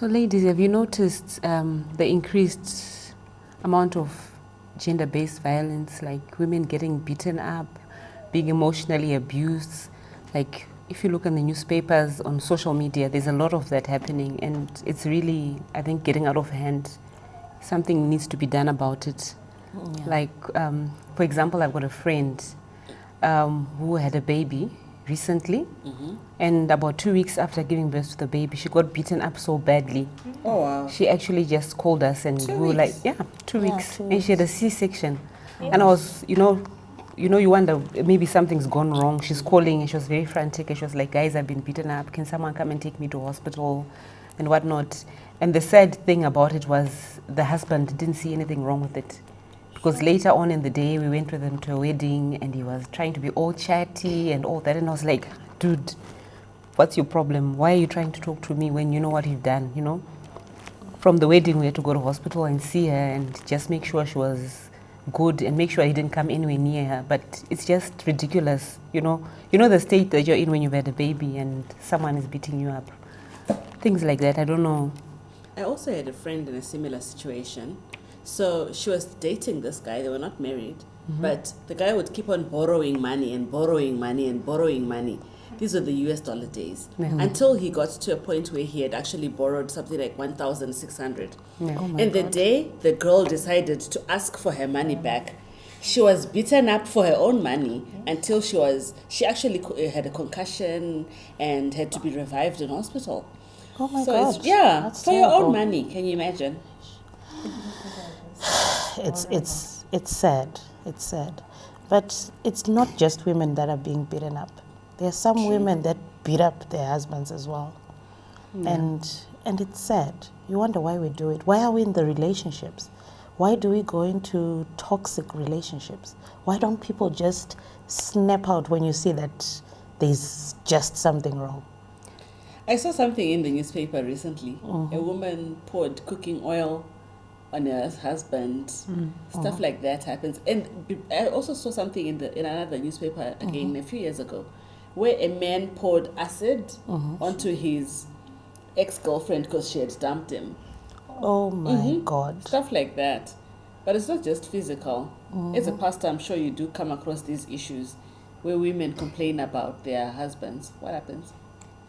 So ladies, have you noticed the increased amount of gender-based violence, like women getting beaten up, being emotionally abused? Like if you look in the newspapers, on social media, there's a lot of that happening, and it's really, I think, getting out of hand. Something needs to be done about it. Yeah. Like, for example, I've got a friend who had a baby recently, and about 2 weeks after giving birth to the baby, she got beaten up so badly. Oh, wow. She actually just called us, and 2 we were like, weeks? yeah, 2 Yeah, weeks. 2 And she had a C-section. And I was, you wonder, maybe something's gone wrong. She's calling, and she was very frantic, and she was like, guys, I've been beaten up. Can someone come and take me to hospital and whatnot? And the sad thing about it was the husband didn't see anything wrong with it. Because later on in the day, we went with him to a wedding, and he was trying to be all chatty and all that. And I was like, dude, what's your problem? Why are you trying to talk to me when you know what you've done, From the wedding, we had to go to hospital and see her and just make sure she was good and make sure he didn't come anywhere near her. But it's just ridiculous, You know the state that you're in when you've had a baby and someone is beating you up. Things like that, I don't know. I also had a friend in a similar situation. So she was dating this guy. They were not married. But the guy would keep on borrowing money and borrowing money and borrowing money. These were the US dollar days. Until he got to a point where he had actually borrowed something like 1,600. Yeah. Oh my And the God. day the girl decided to ask for her money back, she was beaten up for her own money until she actually had a concussion and had to be revived in hospital. Oh my So God. it's, yeah, That's for your terrible. own money. Can you imagine? It's sad. It's sad. But it's not just women that are being beaten up. There are some women that beat up their husbands as well. And it's sad. You wonder why we do it. Why are we in the relationships? Why do we go into toxic relationships? Why don't people just snap out when you see that there's just something wrong? I saw something in the newspaper recently. A woman poured cooking oil on her husband. Stuff like that happens. And I also saw something in another newspaper again a few years ago, where a man poured acid onto his ex-girlfriend because she had dumped him. Oh my God. Stuff like that. But it's not just physical. As a pastor, I'm sure you do come across these issues where women complain about their husbands. What happens?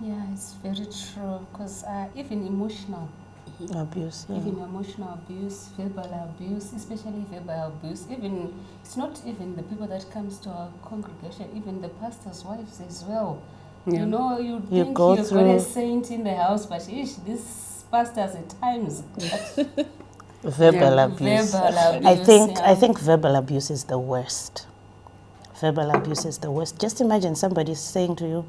Yeah, it's very true. Because even emotional, Abuse, yeah. even emotional abuse, verbal abuse, especially verbal abuse, even it's not even the people that comes to our congregation, even the pastors' wives as well. Yeah. You You think go you've got through- a saint in the house, but these pastors at times. Verbal abuse. Verbal abuse. I think verbal abuse is the worst. Verbal abuse is the worst. Just imagine somebody saying to you,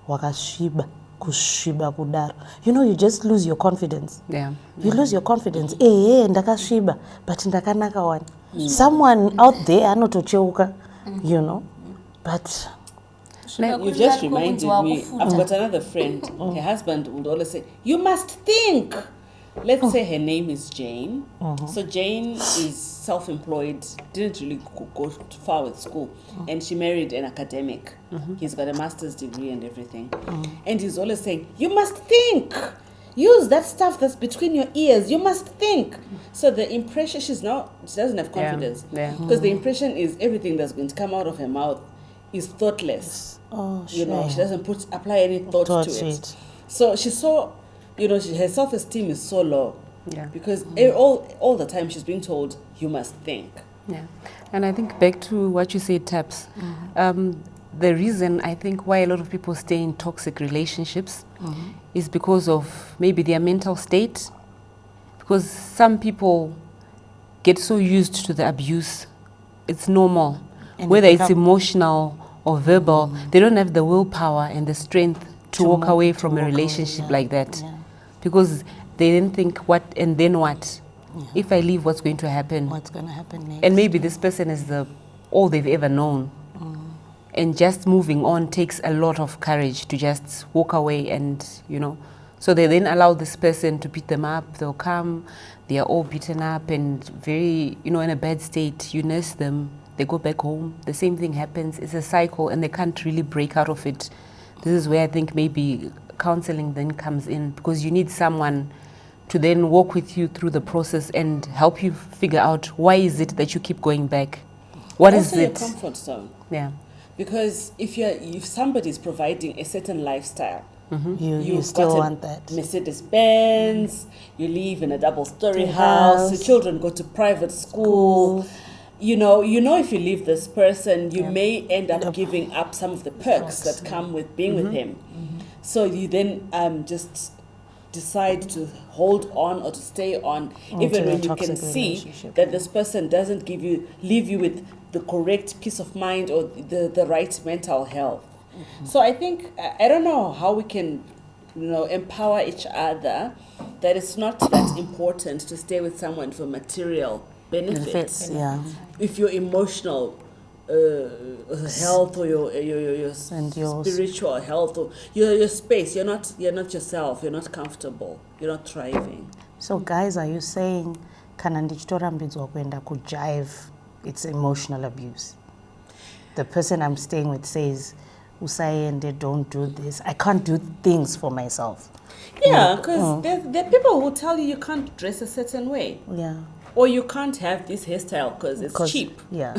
wakashiba, kushiba kudaro. You just lose your confidence. Yeah. You lose your confidence. Ndakashiba, but ndakanaka one. Someone out there anotocheuka, but You just reminded me, I've got another friend. Her husband would always say, you must think. Let's say her name is Jane. So Jane is self-employed, didn't really go too far with school. And she married an academic. He's got a master's degree and everything. And he's always saying, you must think. Use that stuff that's between your ears. You must think. So the impression, she doesn't have confidence. Yeah. Because the impression is everything that's going to come out of her mouth is thoughtless. She doesn't apply any thought to it. So she's so, her self-esteem is so low. Yeah. Because all the time she's being told, you must think. Yeah, and I think back to what you said, Taps, the reason I think why a lot of people stay in toxic relationships is because of maybe their mental state. Because some people get so used to the abuse, it's normal. And Whether they it's become- emotional or verbal, they don't have the willpower and the strength to walk away from a walk away, relationship yeah. like that. Yeah. Because they then think, what, and then what? If I leave, what's going to happen? What's going to happen next? And maybe this person is all they've ever known. And just moving on takes a lot of courage to just walk away and, So they then allow this person to beat them up. They'll come, they are all beaten up and very, in a bad state. You nurse them, they go back home. The same thing happens. It's a cycle and they can't really break out of it. This is where I think maybe counseling then comes in, because you need someone to then walk with you through the process and help you figure out why is it that you keep going back. What also is your it? comfort zone. Yeah. Because if somebody is providing a certain lifestyle, You still want that. Mercedes Benz, you live in a double-story house, your children go to private school. You know if you leave this person, you may end up giving up some of the perks that come with being with him. So you then just decide to hold on or to stay on, even when you can see that this person doesn't leave you with the correct peace of mind or the right mental health. So I think, I don't know how we can, empower each other, that it's not that important to stay with someone for material benefits. Yeah. If your emotional health or your spiritual health or your space, you're not yourself, you're not comfortable, you're not thriving. So guys, are you saying kana ndichitorambidzwa kuenda kujive, it's emotional abuse? The person I'm staying with says, usaende, don't do this. I can't do things for myself. Yeah, because there are people who tell you can't dress a certain way. Yeah. Or you can't have this hairstyle because it's cheap. Yeah.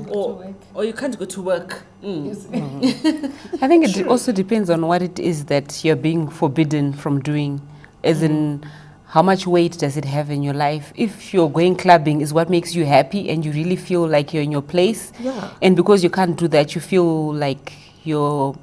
Or you can't go to work. I think it also depends on what it is that you're being forbidden from doing, as in how much weight does it have in your life. If you're going clubbing is what makes you happy and you really feel like you're in your place, and because you can't do that, you feel like you're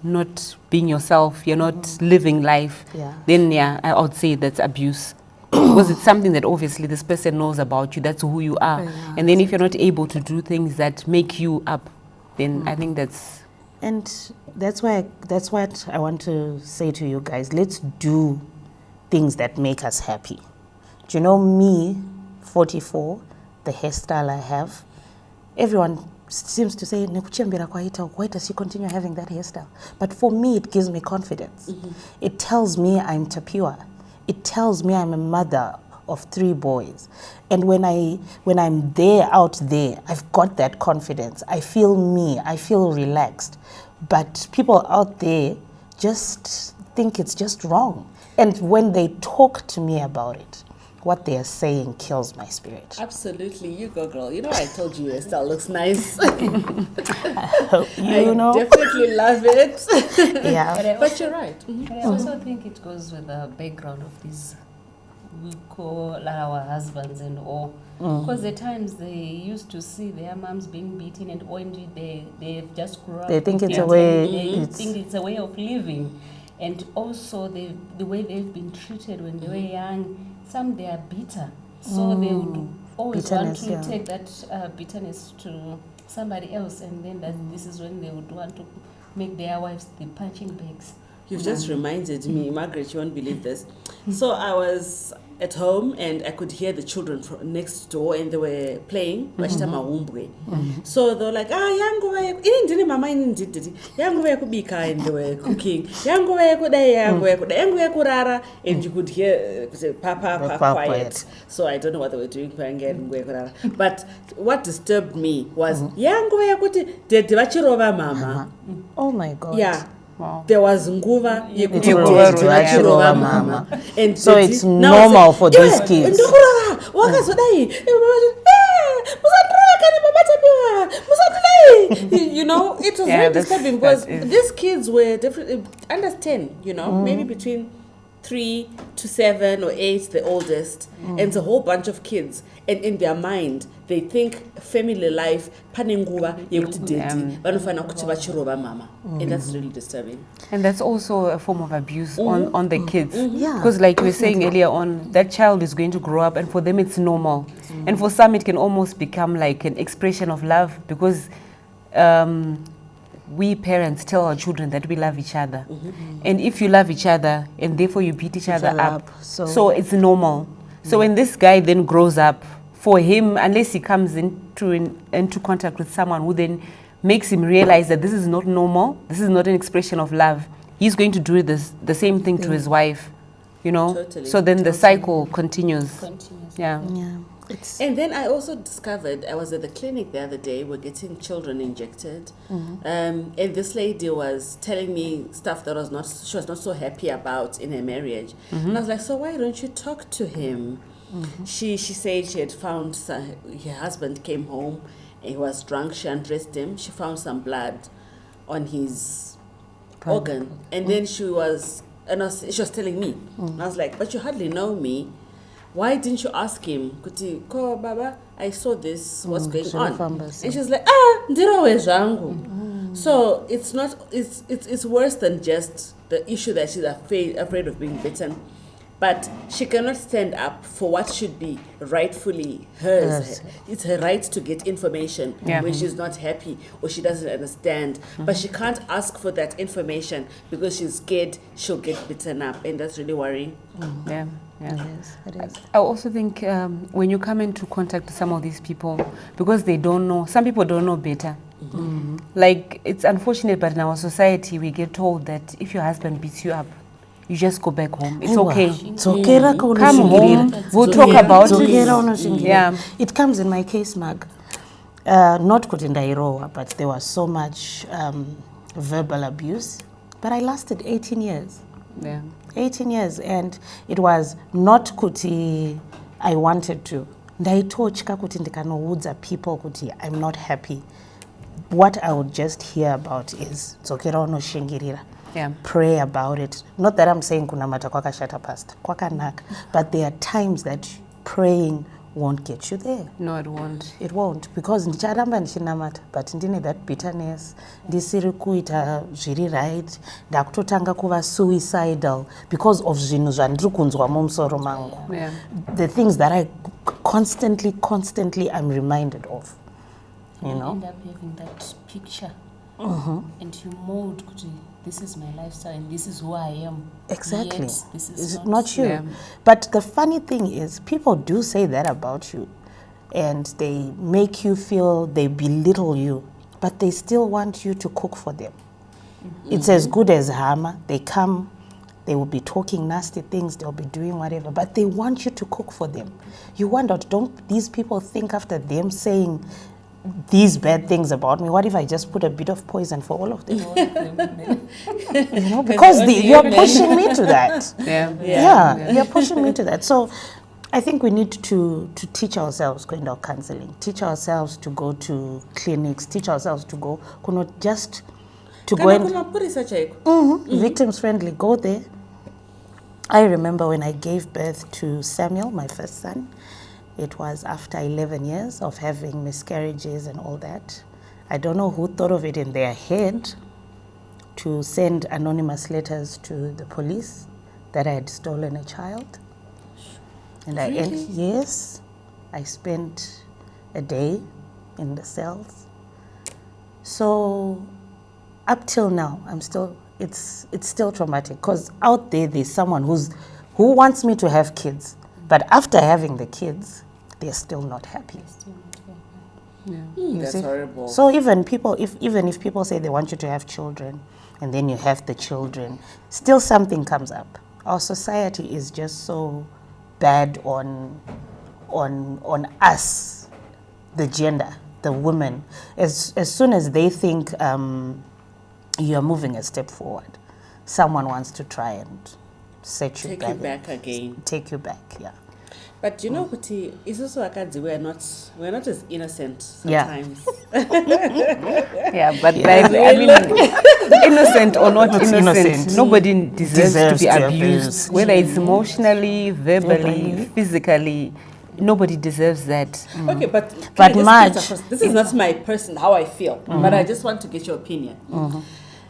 not being yourself, you're not living life, then I would say that's abuse. Because it's something that obviously this person knows about you, that's who you are. And then if you're not able to do things that make you up, then I think that's... And that's what I want to say to you guys. Let's do things that make us happy. Do you know me, 44, the hairstyle I have, everyone seems to say, why does she continue having that hairstyle? But for me, it gives me confidence. It tells me I'm Tapua. It tells me I'm a mother of 3 boys. And when I'm out there, I've got that confidence. I feel me, I feel relaxed. But people out there just think it's just wrong. And when they talk to me about it, what they are saying kills my spirit. Absolutely. You go, girl. I told you your style looks nice. I definitely love it. Yeah. But you're right. But I also think it goes with the background of these, we call our husbands and all. Because the times they used to see their moms being beaten and they've just grown up. They think it's a way. They think it's a way of living. And also the way they've been treated when they were young. Some they are bitter, so they would always want to take that bitterness to somebody else, and then this is when they would want to make their wives the punching bags. You've just reminded me, Margaret, you won't believe this. So I was at home and I could hear the children from next door and they were playing. So they were like, yangu ini mama ini yangu kubika, and they were cooking. Yangu yangu kurara, and you could hear papa quiet. So I don't know what they were doing. But what disturbed me was yangu kuti mama. Oh my God. Yeah. Wow. There was nguva yekuchirova mama. And so it's normal for these kids. It was very disturbing because these kids were different, under 10, maybe between 3 to 7 or 8, the oldest, and it's a whole bunch of kids. And in their mind, they think family life, panenguva, mama. And that's really disturbing. And that's also a form of abuse on the kids. Because like we were saying earlier on, that child is going to grow up and for them it's normal. And for some it can almost become like an expression of love because we parents tell our children that we love each other. And if you love each other and therefore you beat each other up, so it's normal. So when this guy then grows up, for him, unless he comes into contact with someone who then makes him realize that this is not normal, this is not an expression of love, he's going to do the same thing to his wife, Totally. So then the cycle continues. Yeah. And then I also discovered, I was at the clinic the other day, we're getting children injected. And this lady was telling me stuff that she was not so happy about in her marriage. And I was like, so why don't you talk to him? She said she had found her husband came home, and he was drunk, she undressed him, she found some blood on his organ. And then she was telling me, and I was like, but you hardly know me. Why didn't you ask him? Kuti, ko baba, I saw this, what's going on? And she was like, ndiro wezangu. So it's worse than just the issue that she's afraid of being bitten. But she cannot stand up for what should be rightfully hers. Yes. It's her right to get information when she's not happy or she doesn't understand. But she can't ask for that information because she's scared she'll get bitten up. And that's really worrying. Yeah. It is. I also think when you come into contact with some of these people, because they don't know, some people don't know better. Like, it's unfortunate, but in our society, we get told that if your husband beats you up, you just go back home. It's okay. Come home, we'll talk about it. Yeah. It comes in my case, Mag. Not Kutindairoa, but there was so much verbal abuse. But I lasted 18 years. Yeah. 18 years, and it was not kuti I wanted to. Ndaitochka kuti ndikanoudza people kuti I'm not happy. What I would just hear about is dzokera unoshingirira. Yeah. Pray about it. Not that I'm saying kunamata kwakashata pasta, kwakanaka, but there are times that praying won't get you there. No, it won't. It won't, because ndicharamba ndichinamata, but ndine that bitterness, ndisiri kuita zviri right, ndakutotanga kuva suicidal because of zvinhu zvandiri kunzwa mumusoro mangu. Yeah. The things that I constantly I'm reminded of. You know? end up having that picture and you mold, this is my lifestyle and this is who I am. Exactly. Yet, this is not you. Yeah. But the funny thing is, people do say that about you, and they make you feel, they belittle you, but they still want you to cook for them. It's as good as Hama. They come, they will be talking nasty things, they'll be doing whatever, but they want you to cook for them. You wonder, don't these people think after them saying these bad things about me, what if I just put a bit of poison for all of them? You know, because you're pushing me to that. Yeah, you're pushing me to that. So I think we need to teach ourselves going to counseling, teach ourselves to go to clinics, teach ourselves to go, just to go and victims friendly, go there. I remember when I gave birth to Samuel, my first son. It was after 11 years of having miscarriages and all that. I don't know who thought of it in their head to send anonymous letters to the police that I had stolen a child. And Really? Yes, I spent a day in the cells. So up till now, it's still traumatic, because out there's someone who wants me to have kids, but after having the kids, they're still not happy. That's horrible. So even if people say they want you to have children, and then you have the children, still something comes up. Our society is just so bad on us, the gender, the women. As soon as they think you're moving a step forward, someone wants to try and set you Take you back again. Take you back, yeah. But you know, Kuti, it's also Akadzi, we're not as innocent sometimes. Yeah, but I mean, innocent or not innocent, nobody deserves to be abused. Whether it's emotionally, verbally, physically, nobody deserves that. Okay, but Marge, this is not my person, how I feel, but I just want to get your opinion.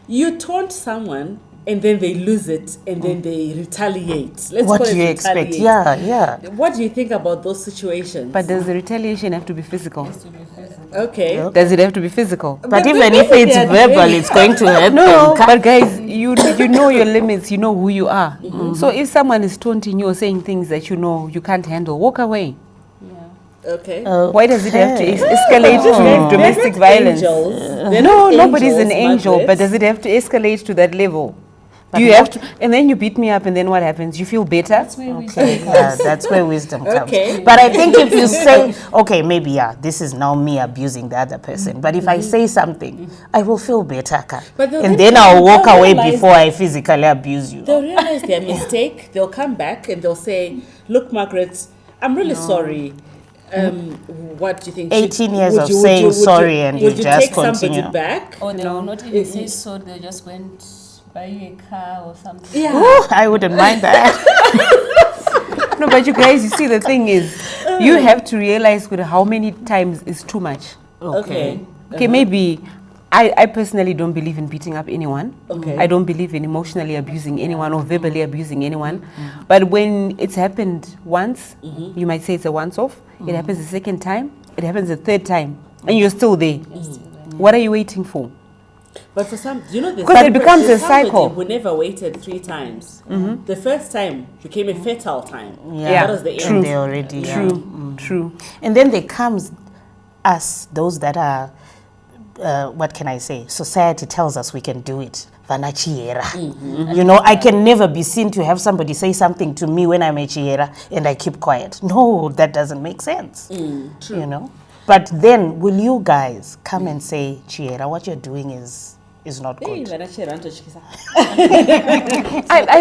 You taunt someone, and then they lose it, and then they retaliate. What do you expect? Yeah. What do you think about those situations? But does the retaliation have to be physical? Okay. Does it have to be physical? But even if it's verbal, it's going to hurt. No, but guys, you know your limits, you know who you are. So if someone is taunting you or saying things that you know you can't handle, walk away. Okay. Why does it have to escalate to domestic violence? Angels. No, nobody's an angel, but does it have to escalate to that level? Do you have to, and then you beat me up, and then what happens? You feel better? That's where Okay, yeah, that's where wisdom comes. Okay. But I think if you say, okay, maybe, yeah, this is now me abusing the other person. But if I say something, I will feel better. But and then I'll walk they'll away realize before I physically abuse you. They'll realize their mistake. They'll come back and they'll say, look, Margaret, I'm really sorry. What do you think? 18 years of saying sorry and you would you just take continue. somebody back? Or they will not even say so, they just go and buy you a car or something. Yeah. Ooh, I wouldn't mind that. No, but you guys, you see, the thing is, you have to realize with how many times is too much. Okay. Okay, maybe I personally don't believe in beating up anyone. Okay. I don't believe in emotionally abusing anyone or verbally abusing anyone. But when it's happened once, you might say it's a once-off. It happens the second time. It happens the third time. And you're still there. What are you waiting for? But for some, you know, Because it becomes a cycle. who never waited 3 times. The first time became a fatal time. Yeah, That was the true. end. They already, True. And then there comes us, those that are, what can I say? Society tells us we can do it. Vanachiera. You know, I can never be seen to have somebody say something to me when I'm a chiera and I keep quiet. No, that doesn't make sense. True. You know? But then, will you guys come and say, Chiera, what you're doing is not Hey, good? I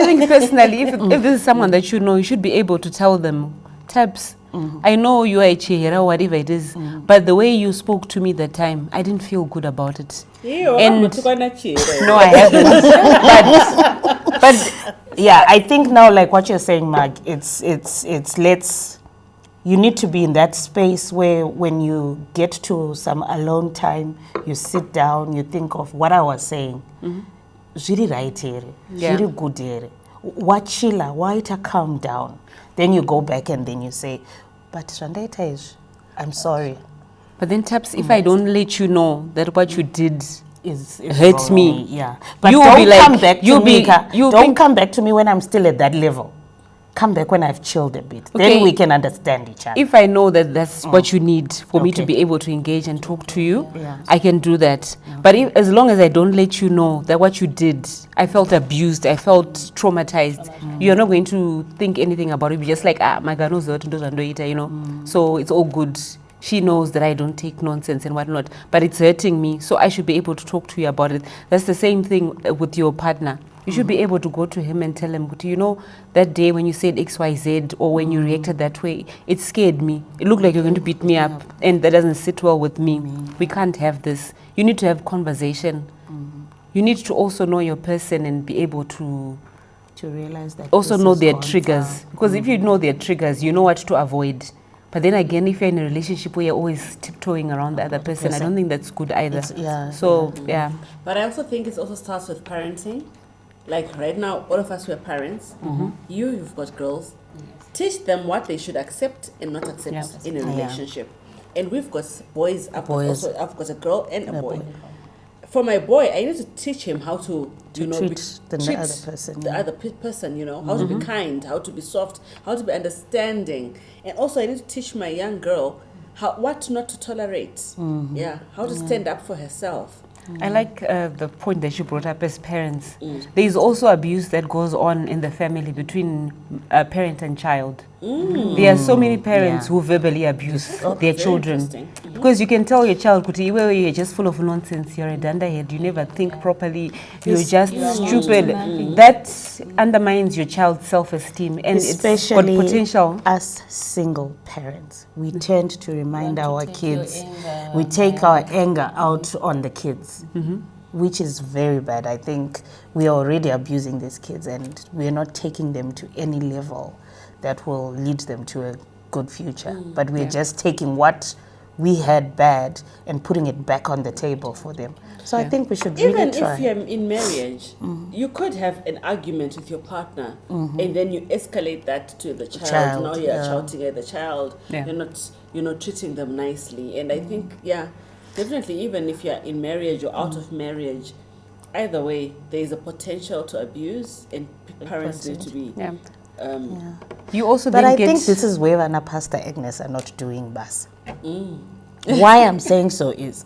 think personally, if this is someone that you know, you should be able to tell them, Tabs, I know you are a chihera, whatever it is, but the way you spoke to me that time, I didn't feel good about it. And no, I haven't. But yeah, I think now, like what you're saying, Mag, it's you need to be in that space where when you get to some alone time, you sit down, you think of what I was saying. Really right here, really good here. What chilla, why to calm down? Then you go back and then you say, but Randeta is, I'm sorry. But then, Taps, if I don't let you know that what you did Is hurts me, yeah. But you don't will be like, come back to you'll me. be- you'll Don't think- come back to me when I'm still at that level. Come back when I've chilled a bit. Okay. Then we can understand each other. if I know that that's what you need for me to Okay. be able to engage and talk to you, Yeah. I can do that. But as long as I don't let you know that what you did, I felt abused, I felt traumatized, you're not going to think anything about it. You're just like, my God knows what to do, you know. So it's all good. She knows that I don't take nonsense and whatnot, but it's hurting me, so I should be able to talk to you about it. That's the same thing with your partner. You should be able to go to him and tell him, "Do you know that day when you said XYZ or when you reacted that way, it scared me. It looked like you're going to beat me up and that doesn't sit well with me. We can't have this." You need to have conversation. You need to also know your person and be able to realize that also this know has their gone triggers. far. Because if you know their triggers, you know what to avoid. But then again, if you're in a relationship where you're always tiptoeing around the other person, I don't think that's good either. So, yeah. But I also think it also starts with parenting. Like right now, all of us were parents. You've got girls. Teach them what they should accept and not accept in a relationship. And we've got boys. I've got a girl and a boy. For my boy, I need to teach him how to treat the other person. The other person, you know, how to be kind, how to be soft, how to be understanding. And also I need to teach my young girl what not to tolerate. How to stand up for herself. I like the point that you brought up as parents. There is also abuse that goes on in the family between parent and child. There are so many parents who verbally abuse their children. Because you can tell your child, "Well, you're just full of nonsense, you're a dunderhead, you never think properly, you're just stupid." That undermines your child's self-esteem and especially it's got potential. Us single parents, we tend to remind our kids, we take our anger out on the kids, which is very bad. I think we are already abusing these kids and we're not taking them to any level that will lead them to a good future. But we're just taking what we had bad and putting it back on the table for them. So I think we should really Even try. if you're in marriage, you could have an argument with your partner and then you escalate that to the child. Now you're shouting at the child. You're not treating them nicely. And I think, definitely, even if you're in marriage or out of marriage, either way, there is a potential to abuse and parents need to be... You also But then I get... think this is where Pastor Agnes are not doing bus. Why I'm saying so is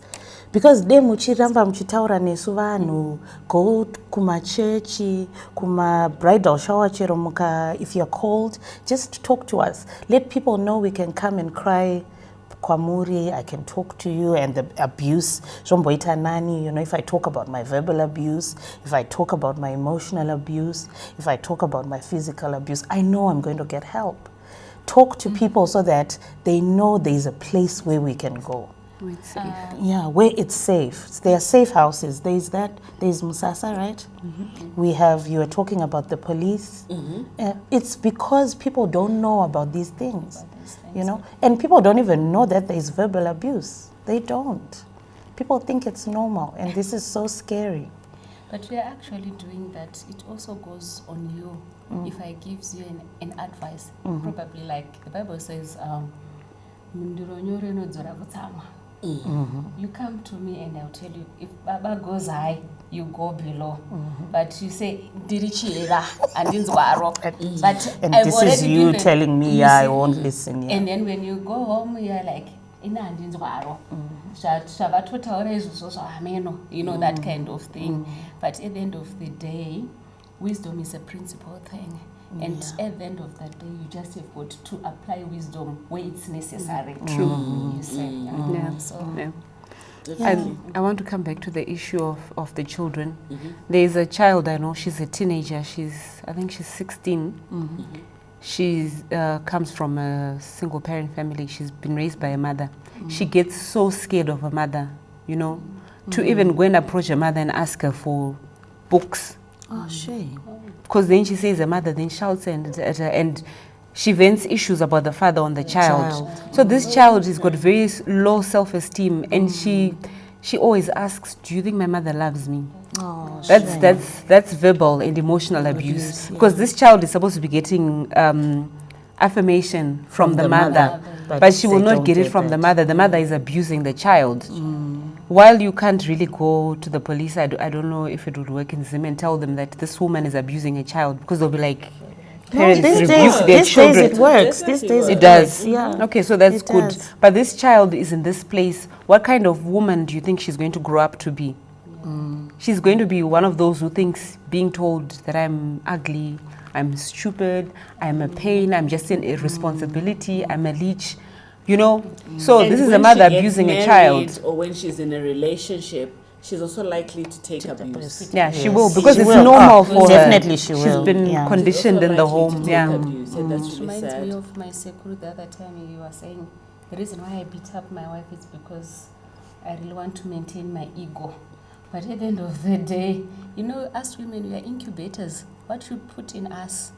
because de muchiramba muchitaura nesu vanhu, go kuma chechi, kuma bridal shower chero muka, if you're cold, just talk to us. Let people know we can come and cry kwamuri, I can talk to you, and the abuse, shomboita nani, you know, if I talk about my verbal abuse, if I talk about my emotional abuse, if I talk about my physical abuse, I know I'm going to get help. Talk to people so that they know there's a place where we can go. It's safe. Yeah, where it's safe. There are safe houses. There's Musasa, right? We have, you were talking about the police. It's because people don't know about these things, you know, and people don't even know that there's verbal abuse. They don't. People think it's normal, and this is so scary. But we are actually doing that. It also goes on you. If I gives you an advice, probably like the Bible says, you come to me and I'll tell you, if Baba goes high, you go below. But you say, and this is you telling me, yeah, I won't listen. Yeah. And then when you go home, you're like, you know, that kind of thing. But at the end of the day, wisdom is a principal thing. And at the end of the day, you just have got to apply wisdom where it's necessary. True. You say, Yeah. So, Yeah. I want to come back to the issue of the children. There is a child I know, she's a teenager, I think she's 16. She comes from a single parent family. She's been raised by a mother. She gets so scared of her mother, you know, to even go and approach her mother and ask her for books. Oh, shame. Because then she says her mother then shouts and she vents issues about the father on the child. So this child has got very low self-esteem, and she always asks, do you think my mother loves me? Oh, That's verbal and emotional abuse. Because this child is supposed to be getting affirmation from the mother, but she will not get it from the mother. The mother is abusing the child. While you can't really go to the police, I don't know if it would work in Zim and tell them that this woman is abusing a child, because they'll be like, parents rebuke their children. It works. These days it does. Yeah. Okay, so that's It good. does. But this child is in this place. What kind of woman do you think she's going to grow up to be? She's going to be one of those who thinks being told that I'm ugly, I'm stupid, I'm a pain, I'm just an irresponsibility, I'm a leech, you know. So And this is a when mother she gets abusing a married, child. or when she's in a relationship, she's also likely to take abuse. Yeah, she will, because She it's will. normal for her. Definitely she She's will. been Yeah. conditioned She's in the also likely home. to take Yeah. abuse, and that's really reminds sad. me of my sekuru the other time. You were saying the reason why I beat up my wife is because I really want to maintain my ego. But at the end of the day, you know, us women, we are incubators. What you put in us,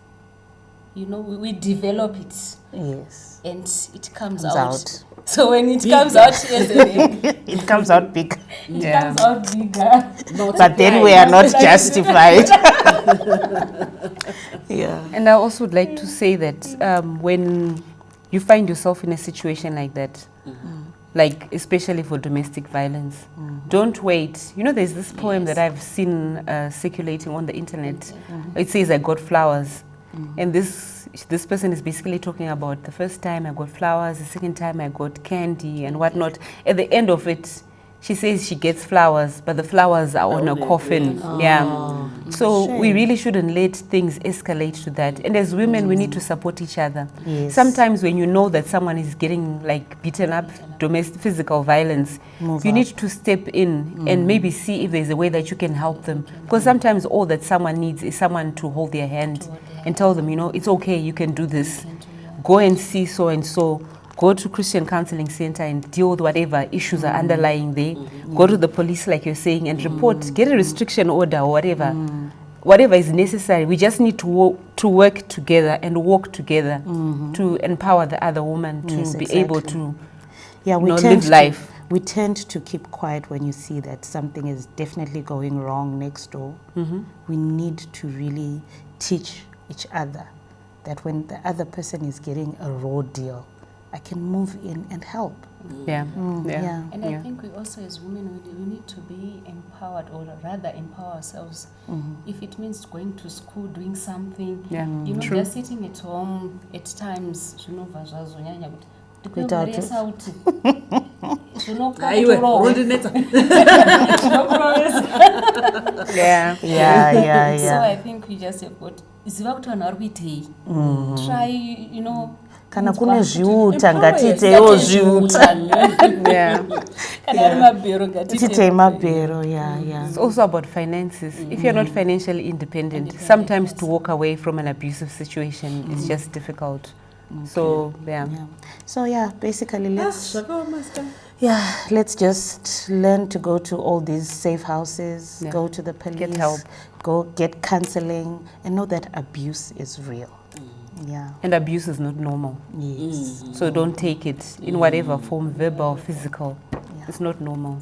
you know, we develop it. Yes. And it comes Comes out. out. So when it comes out, as an egg, It comes out big. it comes out bigger. But then we are not justified. Yeah. And I also would like to say that when you find yourself in a situation like that, like especially for domestic violence, don't wait. You know, there's this poem that I've seen circulating on the internet. It says, I got flowers. And this person is basically talking about the first time I got flowers, the second time I got candy and whatnot. At the end of it, she says she gets flowers, but the flowers are on a coffin. Yeah. So we really shouldn't let things escalate to that. And as women, we need to support each other. Yes. Sometimes when you know that someone is getting like beaten up, domestic physical violence, you need to step in and maybe see if there's a way that you can help them. Because sometimes all that someone needs is someone to hold their hand and tell them, you know, it's okay, you can do this. Go and see so and so. Go to Christian Counseling Center and deal with whatever issues are underlying there. Go to the police, like you're saying, and report. Get a restriction order or whatever. Whatever is necessary. We just need to work together and walk together to empower the other woman to be able to live life. We tend to keep quiet when you see that something is definitely going wrong next door. We need to really teach each other that when the other person is getting a raw deal, I can move in and help. Yeah. And I think we also, as women, we need to be empowered, or rather empower ourselves. If it means going to school, doing something, you know, just sitting at home at times, Without it. Yeah. So I think we just have got try, you know, kana kune zviuta ngatiitewo zviuta tiitei mabhero. It's also about finances. If you're not financially independent, sometimes to walk away from an abusive situation is just difficult. So basically let's just learn to go to all these safe houses, go to the police, get help, go get counseling, and know that abuse is real. And abuse is not normal. Yes. So don't take it in whatever form, verbal, physical. It's not normal.